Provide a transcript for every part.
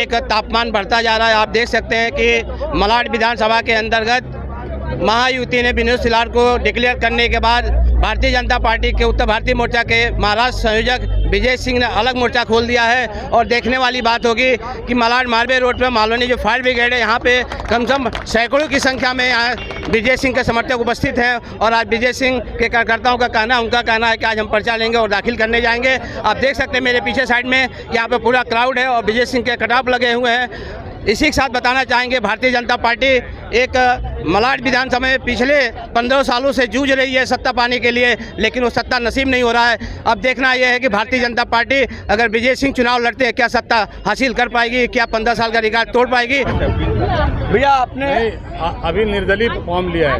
एक तापमान बढ़ता जा रहा है। आप देख सकते हैं कि मलाड विधानसभा के अंतर्गत महायुति ने विनोद सिलार को डिक्लेयर करने के बाद भारतीय जनता पार्टी के उत्तर भारतीय मोर्चा के महाराष्ट्र संयोजक विजय सिंह ने अलग मोर्चा खोल दिया है। और देखने वाली बात होगी कि मलाड मारवे रोड पर मालवनी जो फायर ब्रिगेड है, यहाँ पे कम से कम सैकड़ों की संख्या में यहाँ विजय सिंह के समर्थक उपस्थित हैं। और आज विजय सिंह के कार्यकर्ताओं का कहना, उनका कहना है कि आज हम पर्चा लेंगे और दाखिल करने जाएंगे। आप देख सकते हैं मेरे पीछे साइड में यहाँ पे पूरा क्राउड है और विजय सिंह के कटाप लगे हुए हैं। इसी के साथ बताना चाहेंगे भारतीय जनता पार्टी एक मलाड विधानसभा में पिछले 15 सालों से जूझ रही है सत्ता पाने के लिए, लेकिन वो सत्ता नसीब नहीं हो रहा है। अब देखना यह है कि भारतीय जनता पार्टी अगर विजय सिंह चुनाव लड़ते हैं, क्या सत्ता हासिल कर पाएगी, क्या 15 साल का रिकॉर्ड तोड़ पाएगी। भैया आपने अभी निर्दलीय फॉर्म लिया है।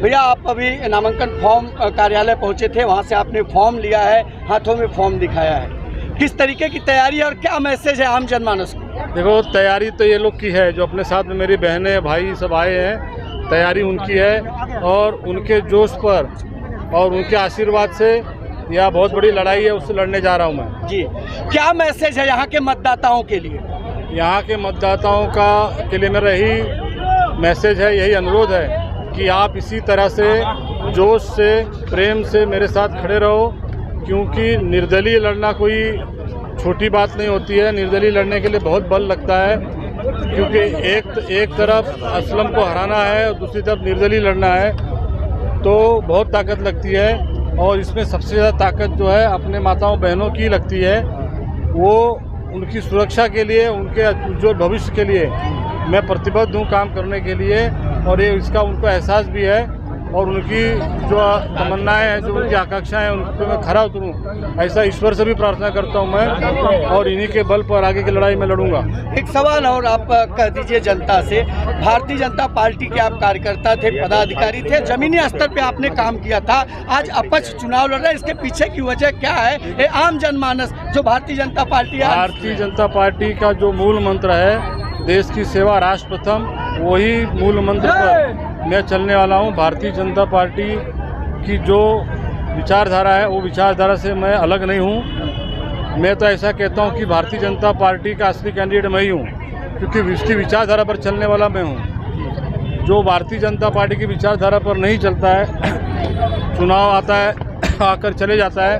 भैया आप अभी नामांकन फॉर्म कार्यालय पहुंचे थे, वहां से आपने फॉर्म लिया है, हाथों में फॉर्म दिखाया है। किस तरीके की तैयारी और क्या मैसेज है आम जनमानस को? देखो, तैयारी तो ये लोग की है, जो अपने साथ में मेरी बहनें भाई सब आए हैं, तैयारी उनकी है और उनके जोश पर और उनके आशीर्वाद से यह बहुत बड़ी लड़ाई है, उससे लड़ने जा रहा हूँ मैं। जी, क्या मैसेज है यहाँ के मतदाताओं के लिए? यहाँ के मतदाताओं के लिए मेरा यही मैसेज है, यही अनुरोध है कि आप इसी तरह से जोश से प्रेम से मेरे साथ खड़े रहो, क्योंकि निर्दलीय लड़ना कोई छोटी बात नहीं होती है। निर्दलीय लड़ने के लिए बहुत बल लगता है, क्योंकि एक तरफ असलम को हराना है और दूसरी तरफ निर्दलीय लड़ना है, तो बहुत ताकत लगती है। और इसमें सबसे ज़्यादा ताकत जो है अपने माताओं बहनों की लगती है। वो उनकी सुरक्षा के लिए, उनके उज्ज्वल भविष्य के लिए मैं प्रतिबद्ध हूँ काम करने के लिए, और ये इसका उनको एहसास भी है। और उनकी जो तमन्नाएं हैं, जो उनकी आकांक्षाएं हैं, उन पर मैं खरा उतरूं, ऐसा ईश्वर से भी प्रार्थना करता हूं मैं, और इन्हीं के बल पर आगे की लड़ाई में लड़ूंगा। एक सवाल और आप कह दीजिए जनता से, भारतीय जनता पार्टी के आप कार्यकर्ता थे, पदाधिकारी थे, जमीनी स्तर पे आपने काम किया था, आज अपक्ष चुनाव लड़ रहे हैं, इसके पीछे की वजह क्या है? ये आम जनमानस जो भारतीय जनता पार्टी है, भारतीय जनता पार्टी का जो मूल मंत्र है देश की सेवा राष्ट्र प्रथम, वही मूल मंत्र पर मैं चलने वाला हूं। भारतीय जनता पार्टी की जो विचारधारा है, वो विचारधारा से मैं अलग नहीं हूं। मैं तो ऐसा कहता हूं कि भारतीय जनता पार्टी का असली कैंडिडेट मैं ही हूं, क्योंकि उसकी विचारधारा पर चलने वाला मैं हूं। जो भारतीय जनता पार्टी की विचारधारा पर नहीं चलता है, चुनाव आता है आकर चले जाता है,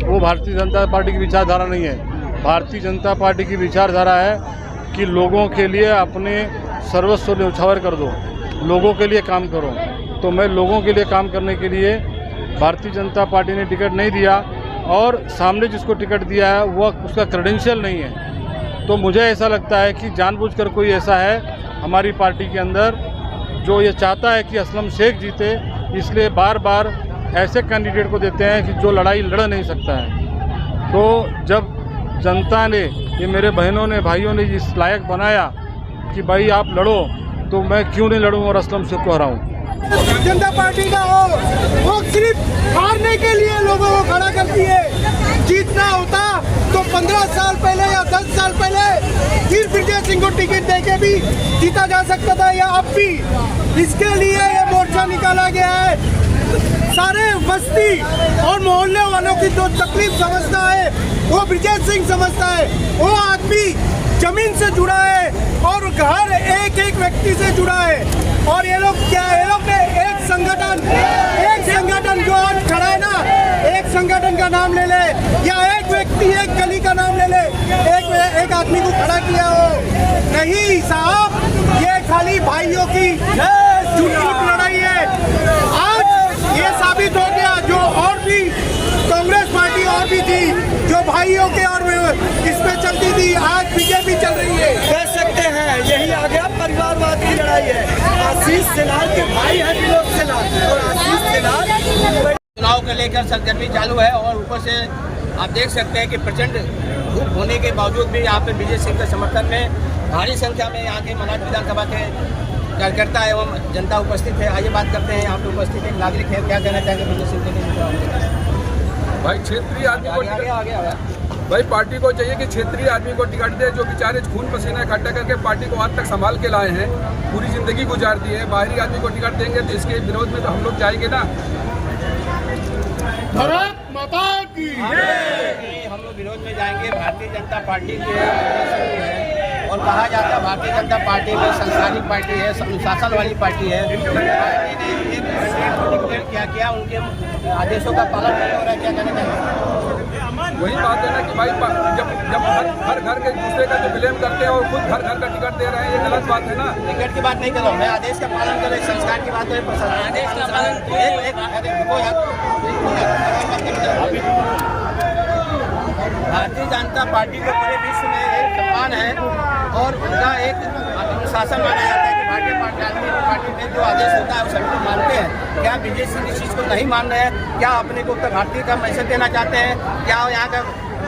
वो भारतीय जनता पार्टी की विचारधारा नहीं है। भारतीय जनता पार्टी की विचारधारा है कि लोगों के लिए अपने सर्वस्व न्यौछावर कर दो, लोगों के लिए काम करो। तो मैं लोगों के लिए काम करने के लिए, भारतीय जनता पार्टी ने टिकट नहीं दिया, और सामने जिसको टिकट दिया है वह उसका क्रेडेंशियल नहीं है। तो मुझे ऐसा लगता है कि जानबूझकर कोई ऐसा है हमारी पार्टी के अंदर जो ये चाहता है कि असलम शेख जीते, इसलिए बार बार ऐसे कैंडिडेट को देते हैं कि जो लड़ाई लड़ नहीं सकता है। तो जब जनता ने, ये मेरे बहनों ने भाइयों ने इस लायक बनाया कि भाई आप लड़ो, तो मैं क्यों नहीं लड़ूं और असलम शेख को हराऊं। जनता पार्टी का वो सिर्फ हारने के लिए लोगों को खड़ा करती है। जीतना होता तो 15 साल पहले या 10 साल पहले फिर विजय सिंह को टिकट देके भी जीता जा सकता था, या अब भी। इसके लिए ये मोर्चा निकाला गया है। सारे बस्ती और मोहल्ले वालों की जो तकलीफ समझता है वो विजय सिंह समझता है। वो आदमी जमीन से जुड़ा है और हर एक व्यक्ति से जुड़ा है। और ये लोग क्या है, ये लोग ने एक संगठन जो आज खड़ा है ना, एक संगठन का नाम ले ले, या एक व्यक्ति एक गली का नाम ले ले, एक आदमी को खड़ा किया हो नहीं साहब, ये खाली भाइयों की झूठ लड़ाई है। आज ये साबित हो गया, जो और भी कांग्रेस पार्टी और भी थी जो भाइयों के और इसमें चलती थी, आज बीजेपी चल रही है। कह सकते हैं यही आ गया परिवारवाद की लड़ाई है। आशीष सिलाल के भाई हैं विनोद सिलार, और आशीष सिलार चुनाव को लेकर सरगर्मी चालू है। और ऊपर से आप देख सकते हैं कि प्रचंड धूप होने के बावजूद भी यहाँ पे विजय सिंह के समर्थन में भारी संख्या में यहाँ के मलाड विधानसभा के कार्यकर्ता एवं जनता उपस्थित है। आइए बात करते हैं, यहाँ पे उपस्थित एक नागरिक है, क्या कहना चाहेंगे विजय सिंह के? भाई क्षेत्रीय आदमी को भाई पार्टी को चाहिए कि क्षेत्रीय आदमी को टिकट दे, जो बेचारे खून पसीना इकट्ठा करके पार्टी को आज तक संभाल के लाए हैं, पूरी जिंदगी गुजार दी है। बाहरी आदमी को टिकट देंगे तो इसके विरोध में तो हम लोग जाएंगे ना। माता की। हम लोग विरोध में जाएंगे भारतीय जनता पार्टी के और कहा जाता है भारतीय जनता पार्टी में संस्थानिक पार्टी है, अनुशासन वाली पार्टी है। पार्टी ने एक कैंडिडेट को डिक्लेयर किया उनके आदेशों का पालन नहीं हो रहा है, क्या कहना चाहिए? वही बात है ना कि भाई जब हर घर के दूसरे का जो ब्लेम करते हैं और खुद घर घर का टिकट दे रहे हैं, ये गलत बात है ना। टिकट की बात नहीं कर रहा हूँ मैं, आदेश का पालन करें, संस्कार की बात करें। आदेश का पालन भारतीय जनता पार्टी को पूरे विश्व में एक सम्मान है और उनका एक अनुशासन माना जाता है कि भारतीय पार्टी में जो आदेश होता है वो सभी लोग मानते हैं। क्या विजय सिंह इस चीज़ को नहीं मान रहे हैं? क्या अपने को उत्तर भारतीय का मैसेज देना चाहते हैं? क्या यहाँ का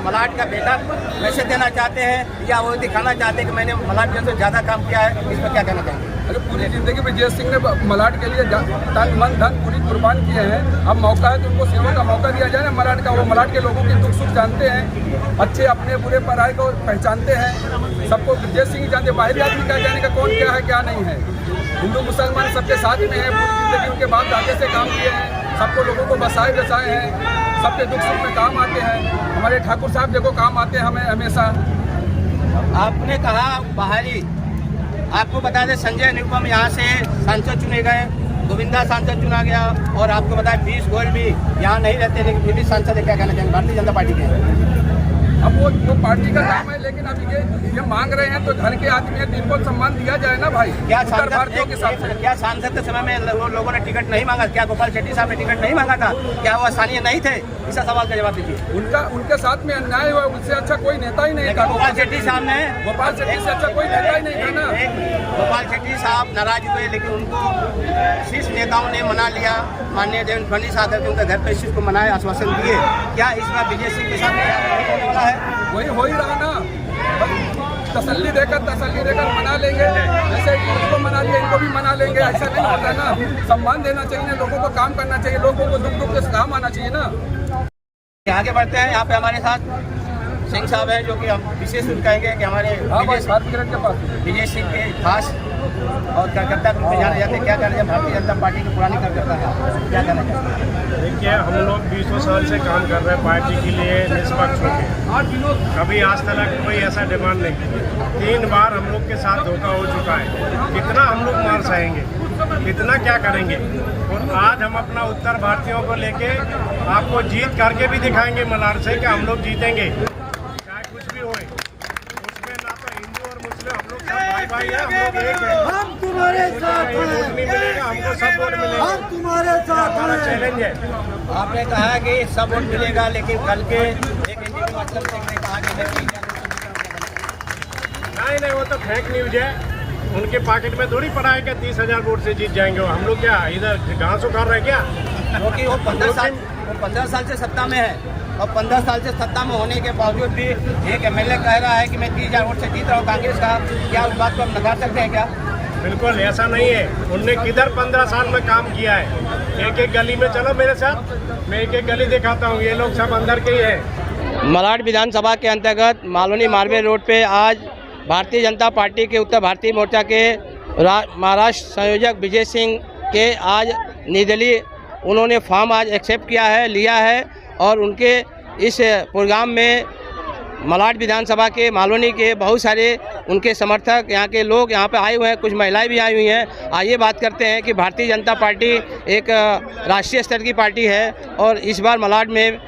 मलाड का बेटा मैसेज देना चाहते हैं या वो दिखाना चाहते हैं कि मैंने मलाड से ज़्यादा काम किया है? इस पर क्या कहना चाहिए? अरे पूरी जिंदगी विजय सिंह ने मलाड के लिए तन मन धन पूरी कुर्बान किए हैं। अब मौका है तो उनको सेवा का मौका दिया जाए ना मलाड का। वो मलाड के लोगों के दुख सुख जानते हैं, अच्छे अपने बुरे पराये को पहचानते हैं। सबको विजय सिंह जानते, बाहरी आदमी क्या जाने का कौन क्या है क्या नहीं है। हिंदू मुसलमान सबके साथ में है, पूरी जिंदगी उनके बाप दादे से काम किए हैं, सबको लोगों को बसाए हैं, सबके दुख सुख में काम आते हैं। हमारे ठाकुर साहब देखो काम आते हैं हमें हमेशा। आपने कहा बाहरी, आपको बता दें संजय अनुपम यहाँ से सांसद चुने गए, गोविंदा सांसद चुना गया और आपको बताया 20 गोयल भी यहाँ नहीं रहते लेकिन फिर भी सांसद है। क्या कहना चाहेंगे भारतीय जनता पार्टी के? अब वो पार्टी का काम है, लेकिन अब ये मांग रहे हैं तो घर के आदमी है, जिनको सम्मान दिया जाए ना भाई। क्या भारतीयों के साथ क्या सांसद के समय में लोगों ने टिकट नहीं मांगा? क्या गोपाल शेट्टी साहब ने टिकट नहीं मांगा था? क्या वो स्थानीय नहीं थे? इसका सवाल का जवाब दीजिए। उनके साथ में अन्याय हुआ, उससे अच्छा कोई नेता ही नहीं था। गोपाल शेट्टी साहब ने गोपाल शेट्टी से अच्छा कोई नेता ही नहीं था ना। गोपाल शेट्टी साहब नाराज हुए लेकिन उनको शीर्ष नेताओं ने मना लिया। माननीय देवेंद्र फडणवीस साहब उनके घर पर इस चीज़ को मनाए, आश्वासन दिए। क्या इस बार विजय सिंह के साथ होने वाला है? वही हो ही रहा ना, तसल्ली देकर मना लेंगे। जैसे इनको मना लिया इनको भी मना लेंगे, ऐसा नहीं होता ना। सम्मान देना चाहिए, लोगों को काम करना चाहिए, लोगों को दुख के काम आना चाहिए ना। आगे बढ़ते हैं। यहाँ पे हमारे साथ सिंह साहब हैं जो कि हम विशेष रूप कहेंगे कि हमारे विजय सिंह के खास और कार्यकर्ता के रूप में जाने जाते हैं। क्या कहना चाहिए भारतीय जनता पार्टी की पुरानी कार्यकर्ता है, क्या कहना चाहिए? देखिए हम लोग 20 साल से काम कर रहे हैं पार्टी के लिए निष्पक्ष होकर। कभी आज तक कोई ऐसा डिमांड नहीं। 3 बार हम लोग के साथ धोखा हो चुका है। कितना हम लोग मार सहेंगे, कितना क्या करेंगे। और आज हम अपना उत्तर भारतीयों को लेके आपको जीत करके भी दिखाएंगे मलाड से कि हम लोग जीतेंगे, चाहे कुछ भी होए। उसमें ना तो हिंदू और मुस्लिम, हम लोग सब भाई भाई हैं, हम लोग एक हैं। हम तुम्हारे साथ हैं, वोट नहीं मिलेगा हमको, सब वोट मिलेगा। हम तुम्हारे साथ हमारा हैं। चैलेंज है। आपने कहा कि सब वोट मिलेगा लेकिन कल के एक इंडियन मतलब सिंह ने कहा कि नहीं, वो तो फेक न्यूज है। उनके पॉकेट में थोड़ी पड़ा है कि 30,000 वोट से जीत जाएंगे। हम लोग क्या इधर घास उखाड़ रहे हैं क्या? क्योंकि वो 15 साल से सत्ता में है और 15 साल से सत्ता में होने के बावजूद भी एक एमएलए कह रहा है कि मैं 30,000 वोट से जीत रहा हूँ कांग्रेस का। क्या उस बात को हम नकार सकते हैं क्या? बिल्कुल ऐसा नहीं है। उनने किधर 15 साल में काम किया है? एक गली में चलो मेरे साथ, मैं एक गली दिखाता हूँ। ये लोग सब अंदर के ही है। मलाड विधानसभा के अंतर्गत मालोनी मालवे रोड पे आज भारतीय जनता पार्टी के उत्तर भारतीय मोर्चा के महाराष्ट्र संयोजक विजय सिंह के आज निर्दलीय उन्होंने फॉर्म आज एक्सेप्ट किया है, लिया है और उनके इस प्रोग्राम में मलाड विधानसभा के मालोनी के बहुत सारे उनके समर्थक यहाँ के लोग यहाँ पे आए हुए हैं, कुछ महिलाएं भी आई हुई हैं। आइए बात करते हैं कि भारतीय जनता पार्टी एक राष्ट्रीय स्तर की पार्टी है और इस बार मलाड में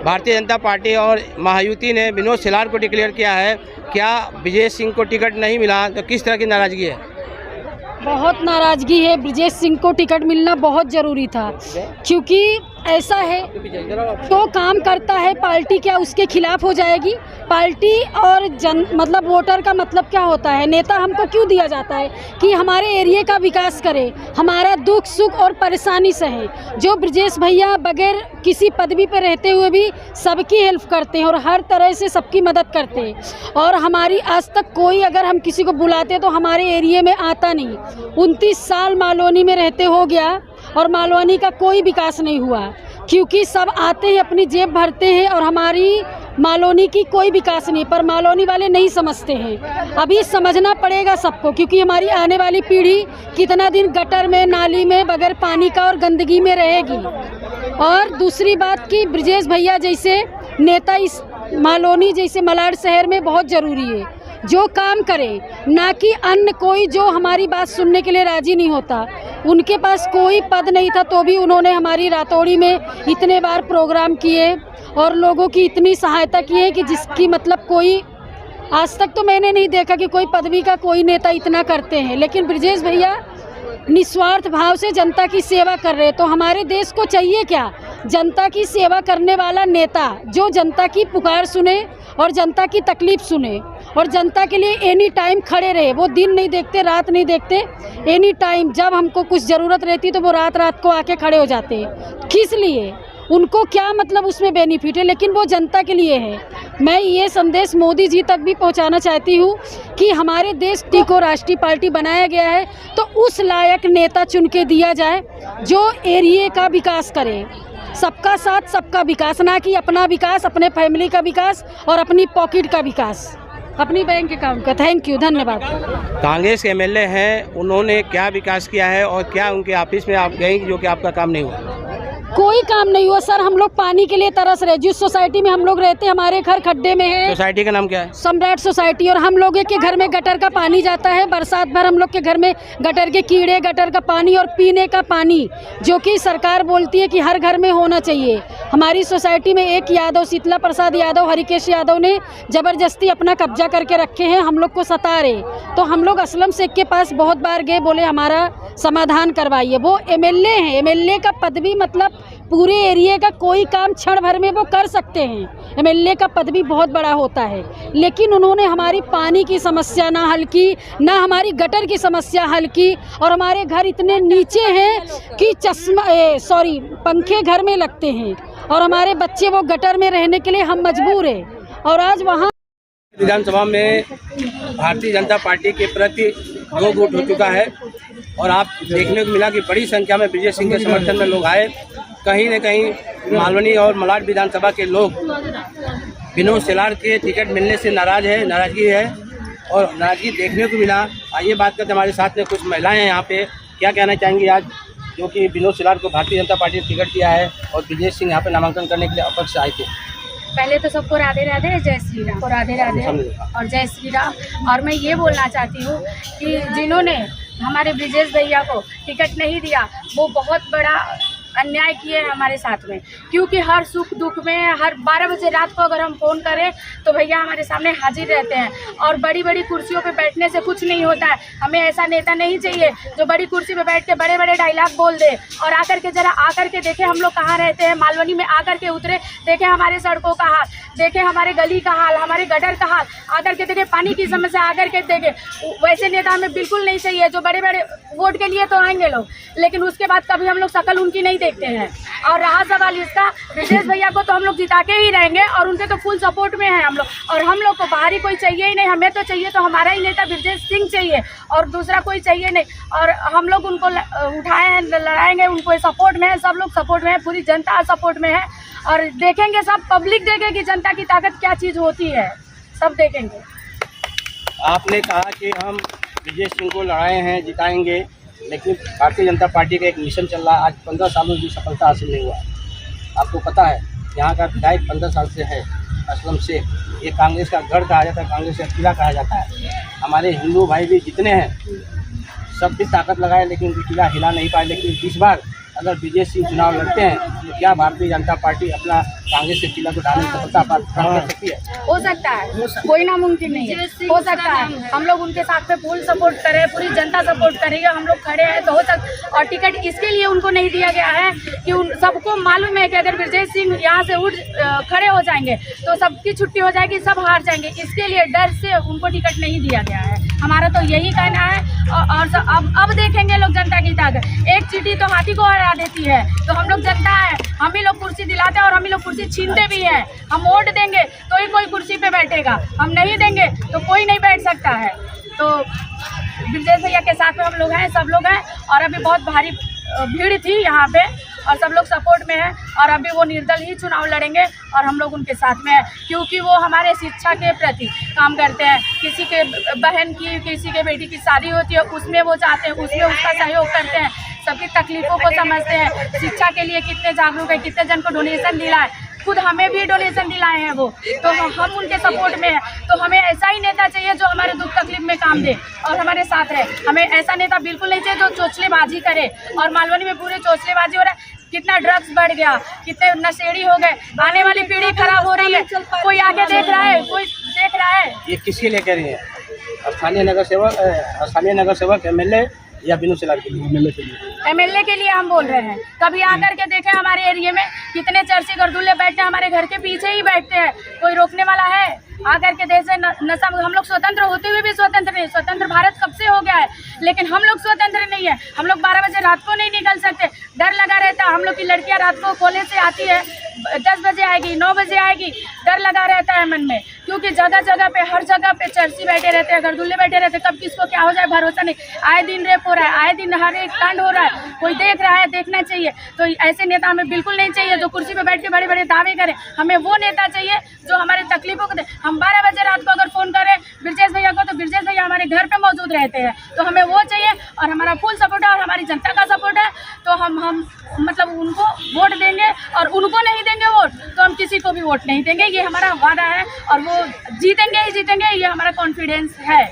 भारतीय जनता पार्टी और महायुति ने विनोद सिलार को डिक्लेयर किया है। क्या विजय सिंह को टिकट नहीं मिला तो किस तरह की नाराज़गी है? बहुत नाराज़गी है। विजय सिंह को टिकट मिलना बहुत ज़रूरी था, क्योंकि ऐसा है तो काम करता है पार्टी क्या उसके खिलाफ हो जाएगी? पार्टी और मतलब वोटर का मतलब क्या होता है? नेता हमको क्यों दिया जाता है कि हमारे एरिया का विकास करे, हमारा दुख सुख और परेशानी सहे। जो ब्रजेश भैया बगैर किसी पदवी पर रहते हुए भी सबकी हेल्प करते हैं और हर तरह से सबकी मदद करते हैं। और हमारी आज तक कोई अगर हम किसी को बुलाते तो हमारे एरिया में आता नहीं। 29 साल मालोनी में रहते हो गया और मालवनी का कोई विकास नहीं हुआ, क्योंकि सब आते हैं अपनी जेब भरते हैं और हमारी मालोनी की कोई विकास नहीं, पर मालोनी वाले नहीं समझते हैं। अभी समझना पड़ेगा सबको, क्योंकि हमारी आने वाली पीढ़ी कितना दिन गटर में, नाली में, बगैर पानी का और गंदगी में रहेगी। और दूसरी बात कि ब्रजेश भैया जैसे नेता इस मालोनी जैसे मलाड शहर में बहुत ज़रूरी है, जो काम करे, ना कि अन्य कोई जो हमारी बात सुनने के लिए राजी नहीं होता। उनके पास कोई पद नहीं था तो भी उन्होंने हमारी रातौड़ी में इतने बार प्रोग्राम किए और लोगों की इतनी सहायता की है कि जिसकी मतलब कोई आज तक तो मैंने नहीं देखा कि कोई पदवी का कोई नेता इतना करते हैं। लेकिन ब्रजेश भैया निस्वार्थ भाव से जनता की सेवा कर रहे हैं। तो हमारे देश को चाहिए क्या? जनता की सेवा करने वाला नेता, जो जनता की पुकार सुने और जनता की तकलीफ सुने और जनता के लिए एनी टाइम खड़े रहे। वो दिन नहीं देखते, रात नहीं देखते, एनी टाइम जब हमको कुछ ज़रूरत रहती तो वो रात रात को आके खड़े हो जाते हैं। किस लिए? उनको क्या मतलब उसमें बेनिफिट है, लेकिन वो जनता के लिए है। मैं ये संदेश मोदी जी तक भी पहुंचाना चाहती हूँ कि हमारे देश को राष्ट्रीय पार्टी बनाया गया है तो उस लायक नेता चुन के दिया जाए जो एरिया का विकास करे। सबका साथ सबका विकास, ना कि अपना विकास, अपने फैमिली का विकास और अपनी पॉकेट का विकास, अपनी बैंक अकाउंट का। थैंक यू, धन्यवाद। कांग्रेस के एमएलए हैं, उन्होंने क्या विकास किया है और क्या उनके ऑफिस में आप गए जो कि आपका काम नहीं हुआ? कोई काम नहीं हुआ सर। हम लोग पानी के लिए तरस रहे। जिस सोसाइटी में हम लोग रहते हैं, हमारे घर खड्डे में है। सोसाइटी का नाम क्या है? सम्राट सोसाइटी। और हम लोगों के घर में गटर का पानी जाता है। बरसात भर हम लोग के घर में गटर के कीड़े, गटर का पानी और पीने का पानी, जो कि सरकार बोलती है कि हर घर में होना चाहिए। हमारी सोसाइटी में एक यादव, शीतला प्रसाद यादव, हरिकेश यादव ने ज़बरदस्ती अपना कब्जा करके रखे हैं, हम लोग को सता रहे। तो हम लोग असलम शेख के पास बहुत बार गए, बोले हमारा समाधान करवाइए। वो एमएलए हैं, एमएलए का पदवी मतलब पूरे एरिया का कोई काम क्षण भर में वो कर सकते हैं। एमएलए का पद भी बहुत बड़ा होता है, लेकिन उन्होंने हमारी पानी की समस्या ना हल की, ना हमारी गटर की समस्या हल की। और हमारे घर इतने नीचे हैं कि पंखे घर में लगते हैं और हमारे बच्चे वो गटर में रहने के लिए हम मजबूर हैं। और आज वहाँ विधानसभा में भारतीय जनता पार्टी के प्रति 2 वोट हो चुका है और आप देखने को मिला कि बड़ी संख्या में ब्रजेश सिंह के समर्थन में लोग आए। कहीं न कहीं मालवनी और मलाड विधानसभा के लोग विनोद सिलार के टिकट मिलने से नाराजगी है और नाराजगी देखने को मिला। आइए बात करते, हमारे साथ में कुछ महिलाएं हैं यहाँ पे। क्या कहना चाहेंगी आज जो कि विनोद सिलार को भारतीय जनता पार्टी ने टिकट दिया है और ब्रजेश सिंह यहाँ पे नामांकन करने के लिए अपक्ष आए थे? पहले तो सबको राधे राधे, जय श्री राम, राधे राधे और जय श्री राम। और मैं ये बोलना चाहती हूँ कि जिन्होंने हमारे ब्रजेश भैया को टिकट नहीं दिया, वो बहुत बड़ा अन्याय किए हैं हमारे साथ में। क्योंकि हर सुख दुख में, हर 12 बजे रात को अगर हम फ़ोन करें तो भैया हमारे सामने हाजिर रहते हैं। और बड़ी बड़ी कुर्सियों पे बैठने से कुछ नहीं होता है। हमें ऐसा नेता नहीं चाहिए जो बड़ी कुर्सी पे बैठ के बड़े बड़े डायलॉग बोल दे। और आकर के जरा आकर के देखे हम लोग कहाँ रहते हैं, मालवनी में आकर के उतरे, देखे हमारे सड़कों का हाल, देखे हमारे गली का हाल, हमारे गटर का हाल, आकर के देखे पानी की समस्या, आकर के देखे। वैसे नेता हमें बिल्कुल नहीं चाहिए जो बड़े बड़े वोट के लिए तो आएंगे लोग, लेकिन उसके बाद कभी हम लोग शकल उनकी नहीं देखते हैं। और रहा सवाल इसका, ब्रजेश भैया को तो हम लोग जिता के ही रहेंगे और उनके तो फुल सपोर्ट में हैं हम लोग। और हम लोग को बाहरी कोई चाहिए ही नहीं, हमें तो चाहिए तो हमारा ही नेता ब्रजेश सिंह चाहिए और दूसरा कोई चाहिए नहीं। और हम लोग उनको उठाए हैं, लड़ाएंगे, उनको सपोर्ट में है, सब लोग सपोर्ट में है, पूरी जनता सपोर्ट में है। और देखेंगे, सब पब्लिक देखेगी जनता की ताकत क्या चीज़ होती है, सब देखेंगे। आपने कहा कि हम ब्रजेश सिंह को लड़ाए हैं, जिताएंगे, लेकिन भारतीय जनता पार्टी का एक मिशन चल रहा है। आज 15 सालों की सफलता हासिल नहीं हुआ। आपको पता है यहाँ का विधायक 15 साल से है असलम शेख। ये कांग्रेस का गढ़ कहा जाता है, कांग्रेस का किला कहा जाता है। हमारे हिंदू भाई भी जितने हैं सब भी ताकत लगाए, लेकिन किला हिला नहीं पाए। लेकिन इस बार अगर ब्रजेश सिंह चुनाव लड़ते हैं तो क्या भारतीय जनता पार्टी अपना कांग्रेस के किला को ढालने की सफलता प्राप्त कर सकती है? हो सकता है, कोई नामुमकिन नहीं है, हो सकता है। हम लोग उनके साथ में फुल सपोर्ट करें, पूरी जनता सपोर्ट करेगी, हम लोग खड़े हैं तो हो सकता। और टिकट इसके लिए उनको नहीं दिया गया है कि उन सबको मालूम है कि अगर ब्रजेश सिंह यहाँ से खड़े हो जाएंगे तो सबकी छुट्टी हो जाएगी, सब हार जाएंगे। इसके लिए डर से उनको टिकट नहीं दिया गया है। हमारा तो यही कहना है। और अब देखेंगे लोग जनता की ताकत। एक चीटी तो हाथी को हरा देती है। तो हम लोग जनता है, हम ही लोग कुर्सी दिलाते हैं और हम ही लोग कुर्सी छीनते भी हैं। हम वोट देंगे तो ही कोई कुर्सी पे बैठेगा, हम नहीं देंगे तो कोई नहीं बैठ सकता है। तो ब्रजेश भैया के साथ में हम लोग हैं, सब लोग हैं। और अभी बहुत भारी भीड़ थी यहाँ पे और सब लोग सपोर्ट में है और अभी वो निर्दल ही चुनाव लड़ेंगे और हम लोग उनके साथ में है, क्योंकि वो हमारे शिक्षा के प्रति काम करते हैं। किसी के बहन की, किसी के बेटी की शादी होती है, उसमें वो चाहते हैं, उसमें उसका सहयोग करते हैं, सबकी तकलीफ़ों को समझते हैं। शिक्षा के लिए कितने जागरूक है, कितने जन को डोनेशन दिला है, खुद हमें भी डोनेशन दिलाए हैं वो, तो हम उनके सपोर्ट में हैं। तो हमें ऐसा ही नेता चाहिए जो हमारे दुख तकलीफ में काम दे और हमारे साथ रहे। हमें ऐसा नेता बिल्कुल नहीं चाहिए जो चोचलेबाजी करे, और मालवनी में पूरे चोचलेबाजी हो रहा है। कितना ड्रग्स बढ़ गया, कितने नशेड़ी हो गए, आने वाली पीढ़ी खराब हो रही है। कोई आगे देख रहा है, कोई देख रहा है? ये किसके लिए कह रही है? स्थानीय नगर सेवक एमएलए या बिनु सिलार के लिए? एमएलए के लिए हम बोल रहे हैं। कभी आकर के देखें हमारे एरिया में कितने चर्चे गर्दुल्ले बैठते हैं, हमारे घर के पीछे ही बैठते हैं। कोई रोकने वाला है? आकर के देश में नशा, हम लोग स्वतंत्र होते हुए भी स्वतंत्र नहीं। स्वतंत्र भारत कब से हो गया है, लेकिन हम लोग स्वतंत्र नहीं है। हम लोग 12 बजे रात को नहीं निकल सकते, डर लगा रहता है। हम लोग की लड़कियां रात को कॉलेज से आती है, 10 बजे आएगी, 9 बजे आएगी, डर लगा रहता है मन में, क्योंकि जगह जगह पे, हर जगह पे चर्ची बैठे रहते हैं, गर्दुल्ले बैठे रहते हैं। कब किसको क्या हो जाए भरोसा नहीं। आए दिन रेप हो रहा है, आए दिन हर एक कांड हो रहा है। कोई देख रहा है, देखना चाहिए। तो ऐसे नेता हमें बिल्कुल नहीं चाहिए जो कुर्सी पे बैठ के बड़े बड़े दावे करें। हमें वो नेता चाहिए जो हमारे तकलीफों को दे। हम 12 बजे रात को अगर फ़ोन करें ब्रजेश भैया को, तो ब्रजेश भैया हमारे घर पे मौजूद रहते हैं। तो हमें वो चाहिए और हमारा फुल सपोर्ट है और हमारी जनता का सपोर्ट है। तो हम मतलब उनको वोट देंगे, और उनको नहीं देंगे वोट तो हम किसी को भी वोट नहीं देंगे। ये हमारा वादा है और वो जीतेंगे ही जीतेंगे, ये हमारा कॉन्फिडेंस है।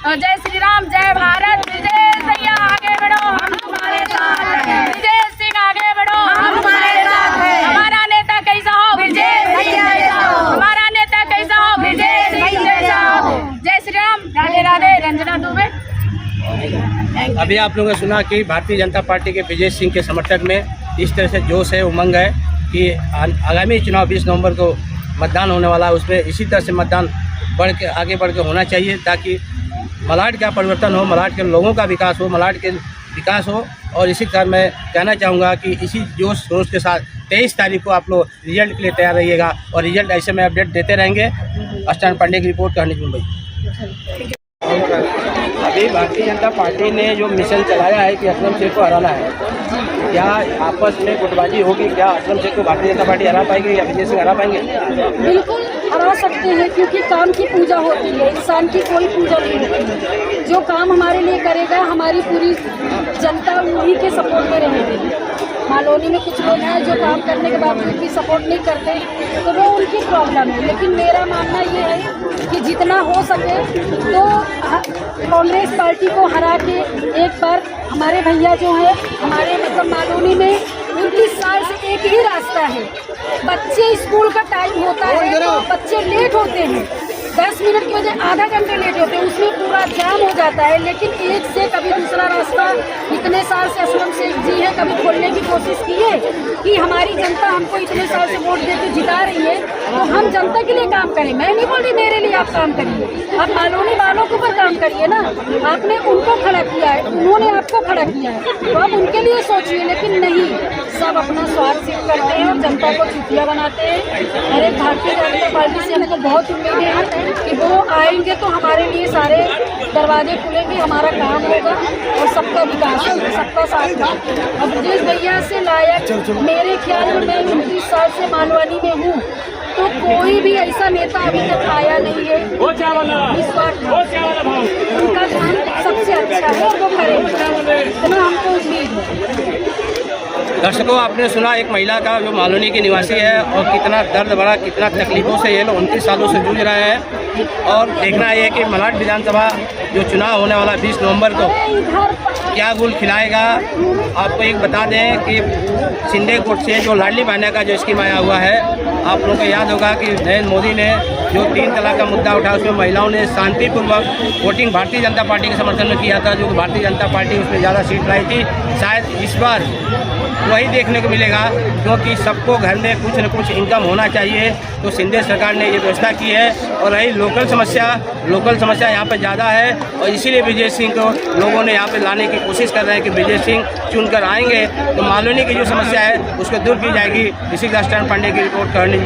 जय श्री राम, जय भारत। ब्रजेश भैया आगे बढ़ो, हम तुम्हारे साथ हैं। ब्रजेश सिंह आगे बढ़ो, हम तुम्हारे साथ हैं। हमारा नेता कैसा हो? ब्रजेश भैया जैसा हो। हमारा नेता कैसा हो? ब्रजेश सिंह जैसा हो। जय श्री राम, राधे राधे। रंजना दुबे। अभी आप लोगों ने सुना कि भारतीय जनता पार्टी के ब्रजेश सिंह के समर्थक में इस तरह से जोश है, उमंग है कि आगामी चुनाव 20 नवंबर को मतदान होने वाला है, उसमें इसी तरह से मतदान आगे बढ़ के होना चाहिए, ताकि मलाड का परिवर्तन हो, मलाड के लोगों का विकास हो, मलाड के विकास हो। और इसी कारण मैं कहना चाहूँगा कि इसी जोश शोश के साथ 23 तारीख को आप लोग रिजल्ट के लिए तैयार रहिएगा, और रिजल्ट ऐसे में अपडेट देते रहेंगे। अस्टान पांडे की रिपोर्ट, कहानी मुंबई। अभी भारतीय जनता पार्टी ने जो मिशन चलाया है कि असलम शेख को हराना है, क्या आपस में गुटबाजी होगी? क्या असलम शेख को भारतीय जनता पार्टी हरा पाएगी या विजय सिंह हरा पाएंगे? बिल्कुल हरा सकते हैं, क्योंकि काम की पूजा होती है, इंसान की कोई पूजा नहीं होती है। जो काम हमारे लिए करेगा, हमारी पूरी जनता उन्हीं के सपोर्ट में रहेगी। मालौनी में कुछ लोग हैं जो काम करने के बाद उनकी सपोर्ट नहीं करते, तो वो उनकी प्रॉब्लम है। लेकिन मेरा मानना ये है कि जितना हो सके तो कांग्रेस पार्टी को हरा के एक बार हमारे भैया जो हैं, हमारे मतलब मालौनी में 29 साल से एक ही रास्ता है। बच्चे स्कूल का टाइम होता है तो बच्चे लेट होते हैं, 10 मिनट की वजह आधा घंटे लेट होते हैं, उसमें पूरा जाम हो जाता है। लेकिन एक से कभी दूसरा रास्ता इतने साल से असलम शेख जी है, कभी खोलने की कोशिश की है कि हमारी जनता हमको इतने साल से वोट देकर जिता रही है, तो हम जनता के लिए काम करें। मैं नहीं बोल रही मेरे लिए आप काम करिए, आप मालौनी वालों के ऊपर काम करिए ना। आपने उनको खड़ा किया है, उन्होंने आपको खड़ा किया है, तो आप उनके लिए सोचिए। लेकिन नहीं, सब अपना स्वार्थ सिद्ध करते हैं और जनता को चुतिया बनाते हैं। अरे भारतीय जनता पार्टी से हमको बहुत उम्मीदें हैं कि वो आएंगे तो हमारे लिए सारे दरवाजे खुलेंगे, हमारा काम होगा और सबका विकास होगा, सबका साथ होगा। और ब्रजेश भैया से लायक मेरे ख्याल में, मैं 29 साल से मालवानी में हूँ, तो कोई भी ऐसा नेता अभी तक आया नहीं है। उनका काम सबसे अच्छा है और वो करेंगे, इतना हमको उम्मीद है। दर्शकों, आपने सुना एक महिला का जो मालौनी की निवासी है और कितना दर्द भरा, कितना तकलीफ़ों से ये लोग 29 सालों से जूझ रहे हैं। और देखना ये कि मलाड विधानसभा जो चुनाव होने वाला 20 नवंबर को क्या गुल खिलाएगा। आपको एक बता दें कि शिंदे कोर्ट से जो लाडली बहना का जो स्कीम आया हुआ है, आप लोगों को याद होगा कि नरेंद्र मोदी ने जो 3 तलाक का मुद्दा उठाया, उसमें महिलाओं ने शांतिपूर्वक वोटिंग भारतीय जनता पार्टी के समर्थन में किया था, जो भारतीय जनता पार्टी उसमें ज़्यादा सीट लाई थी। शायद इस बार वही देखने को मिलेगा, क्योंकि सबको घर में कुछ न कुछ इनकम होना चाहिए, तो शिंदे सरकार ने ये व्यवस्था की है। और रही लोकल समस्या यहाँ पे ज़्यादा है, और इसीलिए ब्रजेश सिंह को लोगों ने यहाँ पे लाने की कोशिश कर रहे हैं कि ब्रजेश सिंह चुनकर आएंगे तो मालौनी की जो समस्या है उसको दूर की जाएगी। इसी का अस्टान पांडे की रिपोर्ट करने